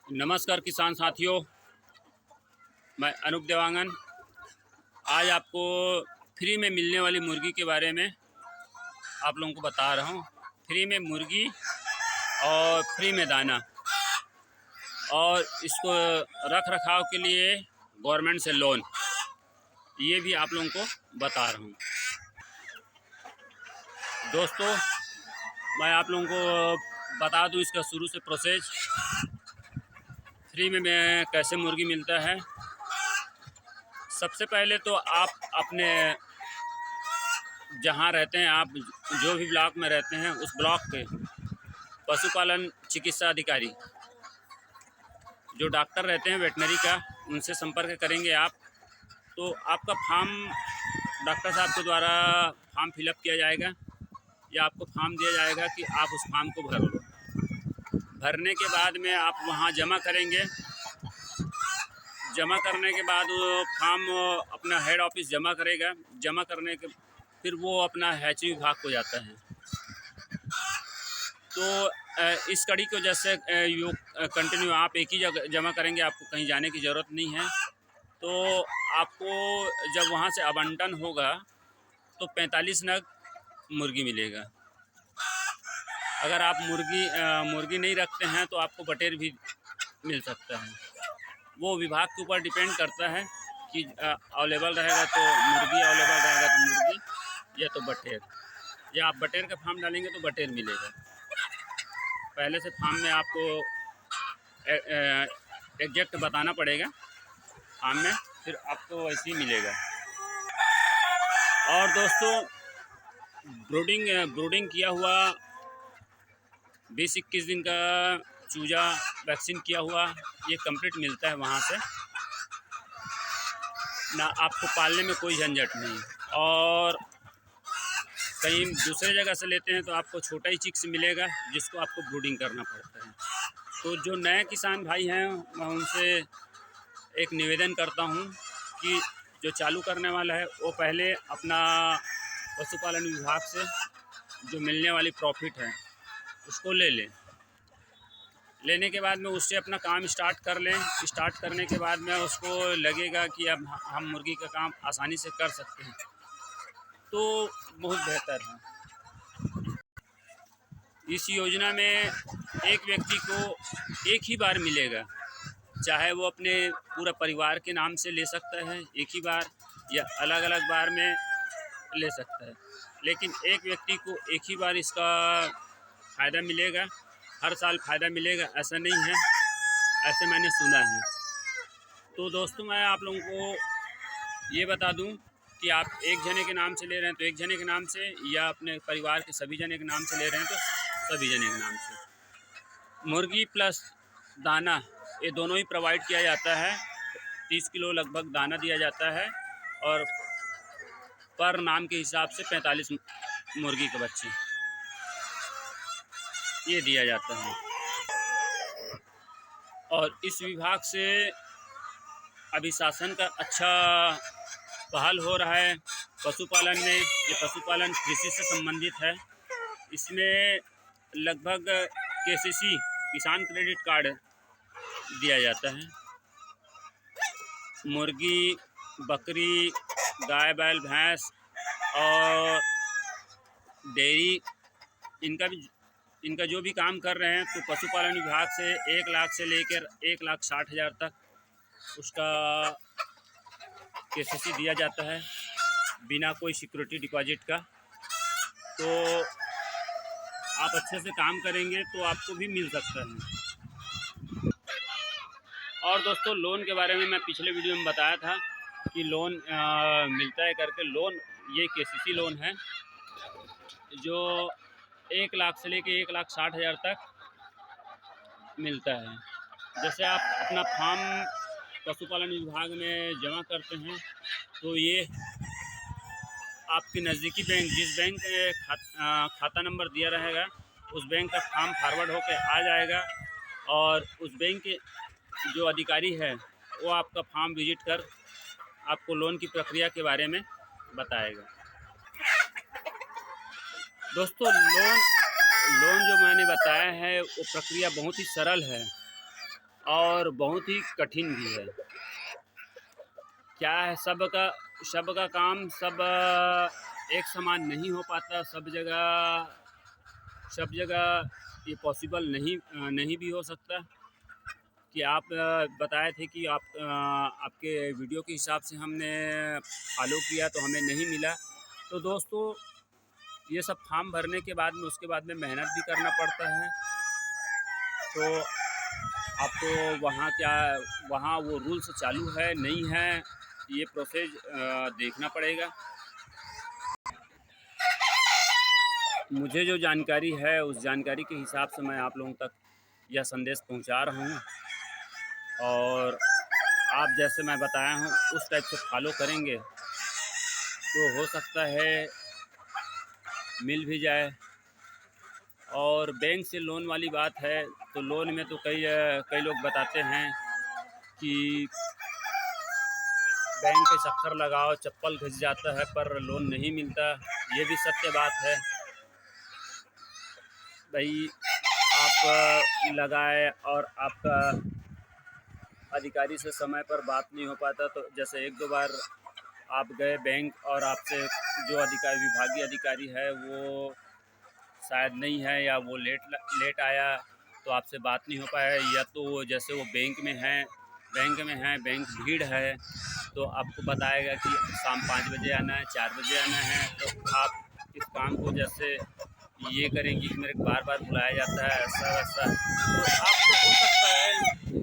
नमस्कार किसान साथियों, मैं अनूप देवांगन आज आपको फ्री में मिलने वाली मुर्गी के बारे में आप लोगों को बता रहा हूँ। फ्री में मुर्गी और फ्री में दाना और इसको रख रखाव के लिए गवर्नमेंट से लोन, ये भी आप लोगों को बता रहा हूँ। दोस्तों, मैं आप लोगों को बता दूँ इसका शुरू से प्रोसेस। फ्री में कैसे मुर्गी मिलता है। सबसे पहले तो आप अपने जहाँ रहते हैं, आप जो भी ब्लॉक में रहते हैं, उस ब्लॉक के पशुपालन चिकित्सा अधिकारी जो डॉक्टर रहते हैं वेटनरी का, उनसे संपर्क करेंगे आप। तो आपका फॉर्म डॉक्टर साहब के द्वारा फॉर्म फिलअप किया जाएगा या आपको फॉर्म दिया जाएगा कि आप उस फॉर्म को भर लो। भरने के बाद में आप वहाँ जमा करेंगे। जमा करने के बाद वो फॉर्म अपना हेड ऑफिस जमा करेगा। जमा करने के फिर वो अपना हैचरी विभाग को जाता है। तो इस कड़ी को जैसे कंटिन्यू आप एक ही जगह जमा करेंगे, आपको कहीं जाने की ज़रूरत नहीं है। तो आपको जब वहाँ से आवंटन होगा तो 45 नग मुर्गी मिलेगा। अगर आप मुर्गी नहीं रखते हैं तो आपको बटेर भी मिल सकता है। वो विभाग के ऊपर डिपेंड करता है कि अवेलेबल रहेगा तो मुर्गी, अवेलेबल रहेगा तो मुर्गी, या तो बटेर, या आप बटेर का फार्म डालेंगे तो बटेर मिलेगा। पहले से फार्म में आपको एग्जैक्ट बताना पड़ेगा फार्म में, फिर आपको वैसे ही मिलेगा। और दोस्तों, ब्रूडिंग किया हुआ 20-21 दिन का चूजा वैक्सीन किया हुआ ये कंप्लीट मिलता है वहाँ से ना। आपको पालने में कोई झंझट नहीं। और कहीं दूसरे जगह से लेते हैं तो आपको छोटा ही चिक्स मिलेगा जिसको आपको ब्रूडिंग करना पड़ता है। तो जो नए किसान भाई हैं, मैं उनसे एक निवेदन करता हूँ कि जो चालू करने वाला है वो पहले अपना पशुपालन विभाग से जो मिलने वाली प्रॉफिट है उसको लेने के बाद में उससे अपना काम स्टार्ट कर लें। स्टार्ट करने के बाद में उसको लगेगा कि अब हम मुर्गी का काम आसानी से कर सकते हैं तो बहुत बेहतर है। इस योजना में एक व्यक्ति को एक ही बार मिलेगा, चाहे वो अपने पूरा परिवार के नाम से ले सकता है एक ही बार या अलग अलग बार में ले सकता है, लेकिन एक व्यक्ति को एक ही बार इसका फ़ायदा मिलेगा। हर साल फ़ायदा मिलेगा ऐसा नहीं है, ऐसे मैंने सुना है। तो दोस्तों, मैं आप लोगों को ये बता दूं कि आप एक जने के नाम से ले रहे हैं तो एक जने के नाम से, या अपने परिवार के सभी जने के नाम से ले रहे हैं तो सभी जने के नाम से। मुर्गी प्लस दाना ये दोनों ही प्रोवाइड किया जाता है। 30 किलो लगभग दाना दिया जाता है और पर नाम के हिसाब से 45 मुर्गी के बच्चे ये दिया जाता है। और इस विभाग से अभी शासन का अच्छा पहल हो रहा है पशुपालन में। ये पशुपालन कृषि से संबंधित है। इसमें लगभग केसीसी किसान क्रेडिट कार्ड दिया जाता है। मुर्गी, बकरी, गाय, बैल, भैंस और डेयरी, इनका जो भी काम कर रहे हैं तो पशुपालन विभाग से 1 लाख से लेकर 1,60,000 तक उसका केसीसी दिया जाता है बिना कोई सिक्योरिटी डिपॉजिट का। तो आप अच्छे से काम करेंगे तो आपको भी मिल सकता है। और दोस्तों, लोन के बारे में मैं पिछले वीडियो में बताया था कि लोन मिलता है करके। लोन ये केसीसी लोन है जो 1 लाख से लेके 1,60,000 तक मिलता है। जैसे आप अपना फार्म पशुपालन विभाग में जमा करते हैं तो ये आपके नज़दीकी बैंक, जिस बैंक खाता नंबर दिया रहेगा उस बैंक का फॉर्म फॉरवर्ड होकर आ जाएगा और उस बैंक के जो अधिकारी है वो आपका फॉर्म विजिट कर आपको लोन की प्रक्रिया के बारे में बताएगा। दोस्तों, लोन जो मैंने बताया है वो प्रक्रिया बहुत ही सरल है और बहुत ही कठिन भी है। क्या है, सबका काम एक समान नहीं हो पाता सब जगह ये पॉसिबल नहीं भी हो सकता। कि आप बताए थे कि आपके वीडियो के हिसाब से हमने फॉलो किया तो हमें नहीं मिला। तो दोस्तों, ये सब फॉर्म भरने के बाद में उसके बाद में मेहनत भी करना पड़ता है। तो आपको वहाँ वो रूल्स चालू है नहीं है, ये प्रोसेस देखना पड़ेगा। मुझे जो जानकारी है उस जानकारी के हिसाब से मैं आप लोगों तक यह संदेश पहुंचा रहा हूं, और आप जैसे मैं बताया हूं उस टाइप से फॉलो करेंगे तो हो सकता है मिल भी जाए। और बैंक से लोन वाली बात है तो लोन में तो कई लोग बताते हैं कि बैंक के चक्कर लगाओ, चप्पल घिस जाता है, पर लोन नहीं मिलता। ये भी सत्य बात है भाई। आप लगाए और आपका अधिकारी से समय पर बात नहीं हो पाता, तो जैसे एक दो बार आप गए बैंक और आपसे जो विभागीय अधिकारी है वो शायद नहीं है या वो लेट आया तो आपसे बात नहीं हो पाया, या तो वो जैसे वो बैंक में है, बैंक भीड़ है तो आपको बताएगा कि शाम 5 बजे आना है, 4 बजे आना है। तो आप इस काम को जैसे ये करेंगी कि मेरे को बार बार बुलाया जाता है ऐसा वैसा, तो आपको हो सकता है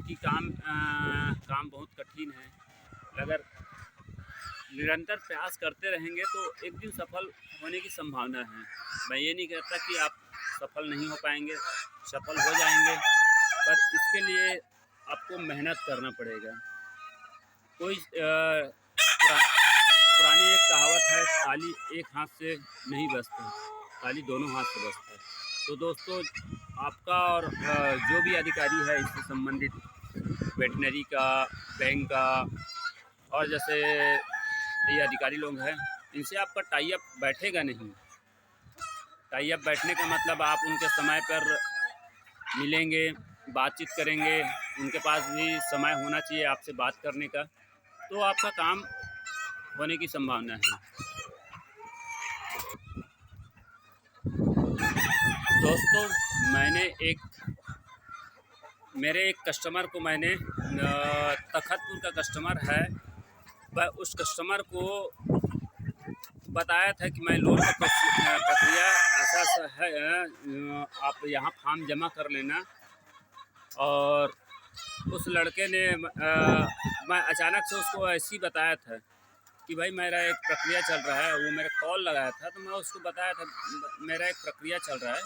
कि काम बहुत कठिन है। अगर निरंतर प्रयास करते रहेंगे तो एक दिन सफल होने की संभावना है। मैं ये नहीं कहता कि आप सफल नहीं हो पाएंगे, सफल हो जाएंगे, पर इसके लिए आपको मेहनत करना पड़ेगा। कोई पुरानी एक कहावत है, ताली एक हाथ से नहीं बजती, ताली दोनों हाथ से बजती है। तो दोस्तों, आपका और जो भी अधिकारी है इससे संबंधित, वेटनरी का, बैंक का, और जैसे ये अधिकारी लोग हैं, इनसे आपका टाई अप बैठेगा नहीं। टाई अप बैठने का मतलब आप उनके समय पर मिलेंगे, बातचीत करेंगे, उनके पास भी समय होना चाहिए आपसे बात करने का, तो आपका काम होने की संभावना है। दोस्तों, मेरे एक कस्टमर को मैंने तखतपुर का कस्टमर है, वह उस कस्टमर को बताया था कि मैं लोन का प्रक्रिया ऐसा है, आप यहाँ फॉर्म जमा कर लेना। और उस लड़के ने मैं अचानक से उसको ऐसे ही बताया था कि भाई मेरा एक प्रक्रिया चल रहा है। वो मेरा कॉल लगाया था तो मैं उसको बताया था मेरा एक प्रक्रिया चल रहा है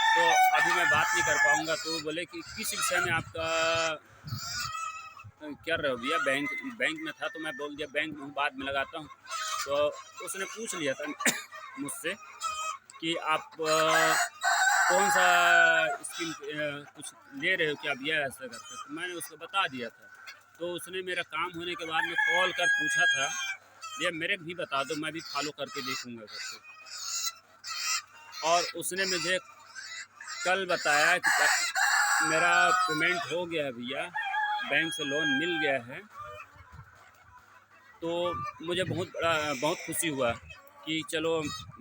तो अभी मैं बात नहीं कर पाऊँगा। तो वो बोले कि किस विषय में आपका कर रहे हो भैया? बैंक में था तो मैं बोल दिया बैंक में बाद में लगाता हूँ। तो उसने पूछ लिया था मुझसे कि आप कौन सा स्कीम कुछ ले रहे हो क्या भैया ऐसा करके, तो मैंने उसको बता दिया था। तो उसने मेरा काम होने के बाद में कॉल कर पूछा था, भैया मेरे भी बता दो, मैं भी फॉलो करके देखूँगा करके। और उसने मुझे कल बताया कि मेरा पेमेंट हो गया है भैया, बैंक से लोन मिल गया है। तो मुझे बहुत खुशी हुआ कि चलो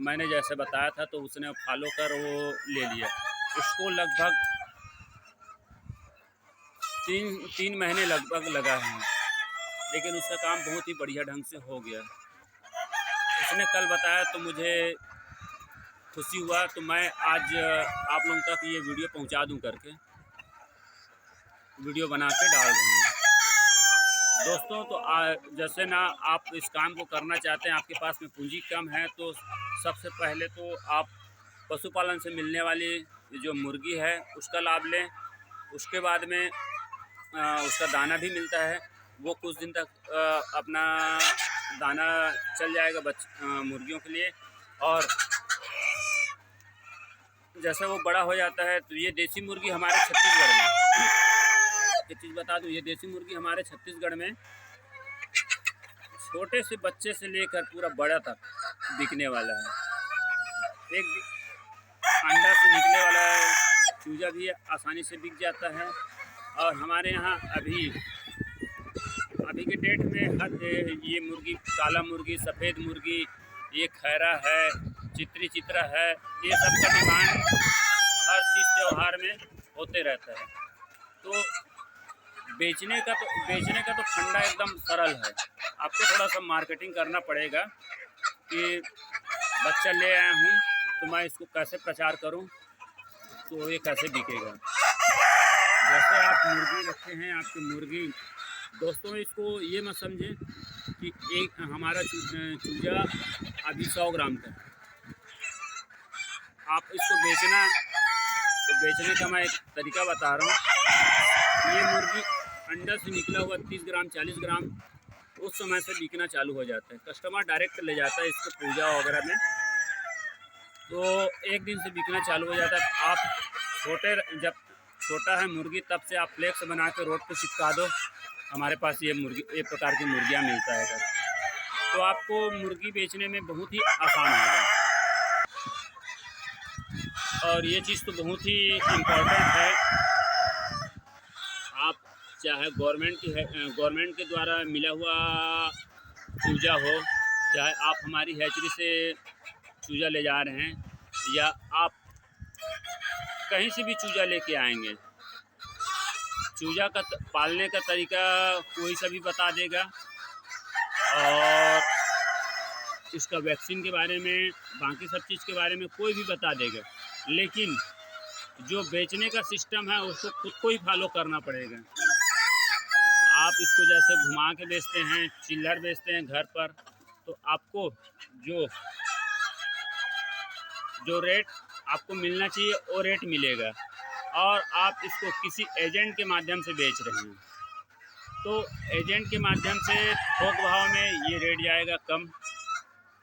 मैंने जैसे बताया था तो उसने फॉलो कर वो ले लिया। उसको लगभग तीन महीने लगभग लगा है, लेकिन उसका काम बहुत ही बढ़िया ढंग से हो गया। उसने कल बताया तो मुझे खुशी हुआ, तो मैं आज आप लोगों तक ये वीडियो पहुंचा दूं करके वीडियो बना के डाल रहा हूँ। दोस्तों, तो जैसे ना आप इस काम को करना चाहते हैं, आपके पास में पूंजी कम है, तो सबसे पहले तो आप पशुपालन से मिलने वाली जो मुर्गी है उसका लाभ लें। उसके बाद में उसका दाना भी मिलता है, वो कुछ दिन तक अपना दाना चल जाएगा मुर्गियों के लिए। और जैसे वो बड़ा हो जाता है तो ये देसी मुर्गी हमारे छत्तीसगढ़ में, एक चीज़ बता दूँ, ये देसी मुर्गी हमारे छत्तीसगढ़ में छोटे से बच्चे से लेकर पूरा बड़ा तक बिकने वाला है। एक अंडा से निकले वाला चूजा भी आसानी से बिक जाता है। और हमारे यहाँ अभी अभी के डेट में हर ये मुर्गी, काला मुर्गी, सफ़ेद मुर्गी, ये खैरा है, चित्री चित्रा है, ये सब का डिमांड हर चीज़ त्यौहार में होते रहता है। तो बेचने का तो फंडा एकदम सरल है। आपको थोड़ा सा मार्केटिंग करना पड़ेगा कि बच्चा ले आया हूँ तो मैं इसको कैसे प्रचार करूँ, तो ये कैसे बिकेगा। जैसे आप मुर्गी रखे हैं, आपकी मुर्गी, दोस्तों इसको ये मत समझें कि एक हमारा चूजा अभी 100 ग्राम का है, आप इसको बेचने का मैं एक तरीका बता रहा हूँ। ये मुर्गी अंडा से निकला हुआ 30 ग्राम 40 ग्राम उस समय से बिकना चालू हो जाता है। कस्टमर डायरेक्ट ले जाता है इसको पूजा वगैरह में, तो एक दिन से बिकना चालू हो जाता है। आप जब छोटा है मुर्गी तब से आप फ्लेक्स बना के रोड पे चिपका दो, हमारे पास ये प्रकार की मुर्गियाँ मिलता है करके, तो आपको मुर्गी बेचने में बहुत ही आसान होगा। और ये चीज़ तो बहुत ही इम्पोर्टेंट है। आप चाहे गवर्नमेंट के द्वारा मिला हुआ चूजा हो, चाहे आप हमारी हैचरी से चूजा ले जा रहे हैं, या आप कहीं से भी चूजा लेके आएंगे, चूजा का पालने का तरीका कोई सा भी बता देगा, और इसका वैक्सीन के बारे में, बाकी सब चीज़ के बारे में कोई भी बता देगा। लेकिन जो बेचने का सिस्टम है उसको खुद को ही फॉलो करना पड़ेगा। आप इसको जैसे घुमा के बेचते हैं, चिल्लर बेचते हैं घर पर, तो आपको जो रेट आपको मिलना चाहिए वो रेट मिलेगा। और आप इसको किसी एजेंट के माध्यम से बेच रहे हैं, तो एजेंट के माध्यम से थोक भाव में ये रेट जाएगा कम,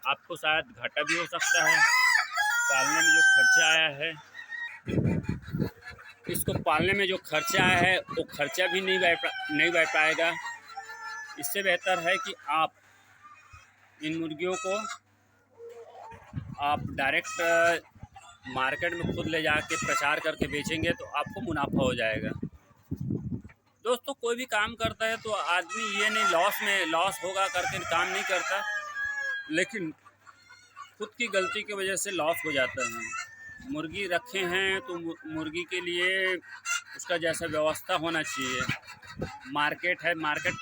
आपको शायद घाटा भी हो सकता है। पालने में जो खर्चा आया है, इसको पालने में जो खर्चा आया है वो खर्चा भी नहीं बह पाएगा। इससे बेहतर है कि आप इन मुर्गियों को आप डायरेक्ट मार्केट में खुद ले जाके प्रचार करके बेचेंगे तो आपको मुनाफा हो जाएगा। दोस्तों कोई भी काम करता है तो आदमी ये नहीं लॉस होगा करके काम नहीं करता, लेकिन खुद की गलती की वजह से लॉस हो जाता है। मुर्गी रखे हैं तो मुर्गी के लिए उसका जैसा व्यवस्था होना चाहिए, मार्केट है, मार्केट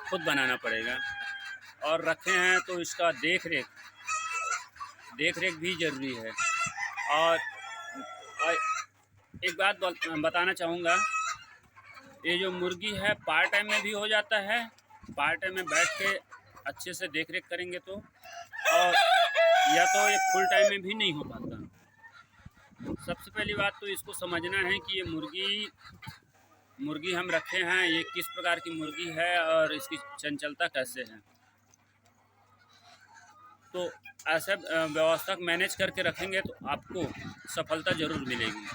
खुद बनाना पड़ेगा। और रखे हैं तो इसका देख रेख भी ज़रूरी है। और एक बात बताना चाहूँगा, ये जो मुर्गी है पार्ट टाइम में भी हो जाता है, पार्ट टाइम में बैठ के अच्छे से देख रेख करेंगे तो, और या तो ये फुल टाइम में भी नहीं हो पाता। सबसे पहली बात तो इसको समझना है कि ये मुर्गी हम रखे हैं, ये किस प्रकार की मुर्गी है और इसकी चंचलता कैसे है। तो ऐसा व्यवस्था मैनेज करके रखेंगे तो आपको सफलता ज़रूर मिलेगी।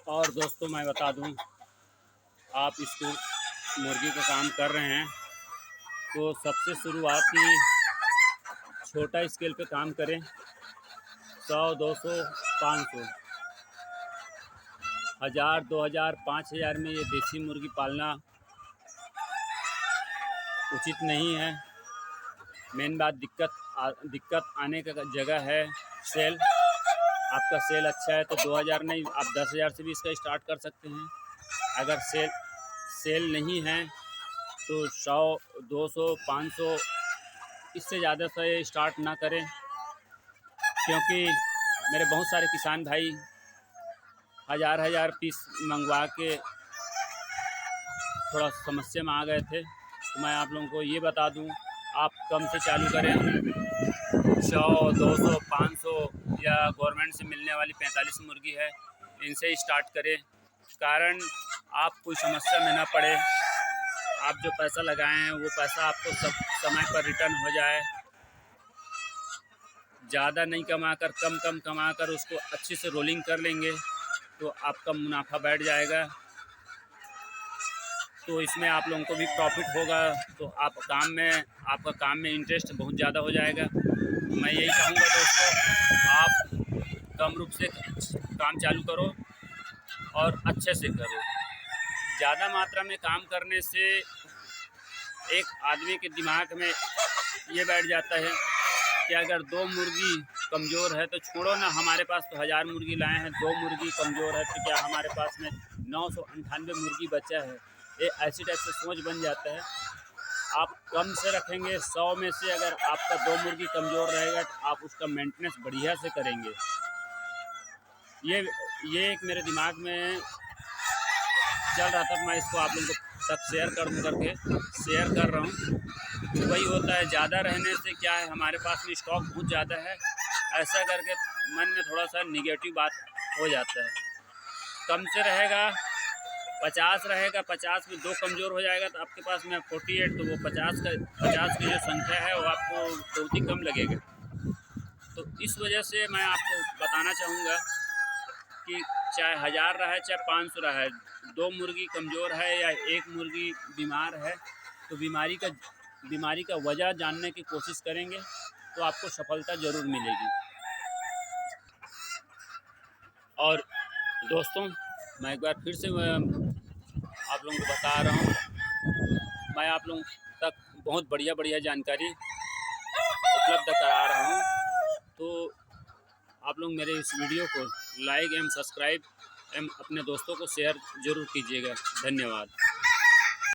और दोस्तों मैं बता दूं, आप इसको मुर्गी का काम कर रहे हैं तो सबसे शुरुआती छोटा स्केल पे काम करें। 100, 200, 500, 1000, 2000, 5000 में ये देसी मुर्गी पालना उचित नहीं है। मेन बात दिक्कत आने का जगह है सेल। आपका सेल अच्छा है तो 2000 नहीं, आप 10,000 से भी इसका स्टार्ट कर सकते हैं। अगर सेल नहीं है तो 100, 200, 500 इससे ज़्यादा से स्टार्ट ना करें, क्योंकि मेरे बहुत सारे किसान भाई हज़ार पीस मंगवा के थोड़ा समस्या में आ गए थे। तो मैं आप लोगों को ये बता दूं, आप कम से चालू करें, 100, 200, 500 या गवर्नमेंट से मिलने वाली 45 मुर्गी है, इनसे स्टार्ट करें। कारण आप कोई समस्या में ना पड़े, आप जो पैसा लगाए हैं वो पैसा आपको सब समय पर रिटर्न हो जाए। ज़्यादा नहीं कमाकर कम कमाकर उसको अच्छे से रोलिंग कर लेंगे तो आपका मुनाफा बैठ जाएगा। तो इसमें आप लोगों को भी प्रॉफिट होगा, तो आपका काम में इंटरेस्ट बहुत ज़्यादा हो जाएगा। मैं यही चाहूँगा दोस्तों, आप कम रूप से काम चालू करो और अच्छे से करो। ज़्यादा मात्रा में काम करने से एक आदमी के दिमाग में ये बैठ जाता है कि अगर 2 मुर्गी कमज़ोर है तो छोड़ो ना, हमारे पास तो 1000 मुर्गी लाए हैं, 2 मुर्गी कमज़ोर है तो क्या हमारे पास में 998 मुर्गी बचा है। ये ऐसी टाइप से सोच बन जाता है। आप कम से रखेंगे, 100 में से अगर आपका 2 मुर्गी कमज़ोर रहेगा तो आप उसका मेंटेनेंस बढ़िया से करेंगे। ये एक मेरे दिमाग में चल रहा था, मैं इसको आप लोगों को तक शेयर कर रहा हूँ। तो वही होता है, ज़्यादा रहने से क्या है, हमारे पास में स्टॉक बहुत ज़्यादा है, ऐसा करके मन में थोड़ा सा निगेटिव बात हो जाता है। कम से रहेगा, 50 रहेगा, 50 में 2 कमज़ोर हो जाएगा तो आपके पास में 48, तो वो 50 की जो संख्या है वो आपको बहुत ही कम लगेगा। तो इस वजह से मैं आपको बताना चाहूँगा कि चाहे 1000 रहे चाहे 500 रहे, 2 मुर्गी कमज़ोर है या 1 मुर्गी बीमार है, तो बीमारी का वजह जानने की कोशिश करेंगे तो आपको सफलता ज़रूर मिलेगी। और दोस्तों, मैं एक बार फिर से आप लोगों को बता रहा हूँ, मैं आप लोगों तक बहुत बढ़िया जानकारी उपलब्ध करा रहा हूँ। तो आप लोग मेरे इस वीडियो को लाइक एवं सब्सक्राइब एवं अपने दोस्तों को शेयर ज़रूर कीजिएगा। धन्यवाद।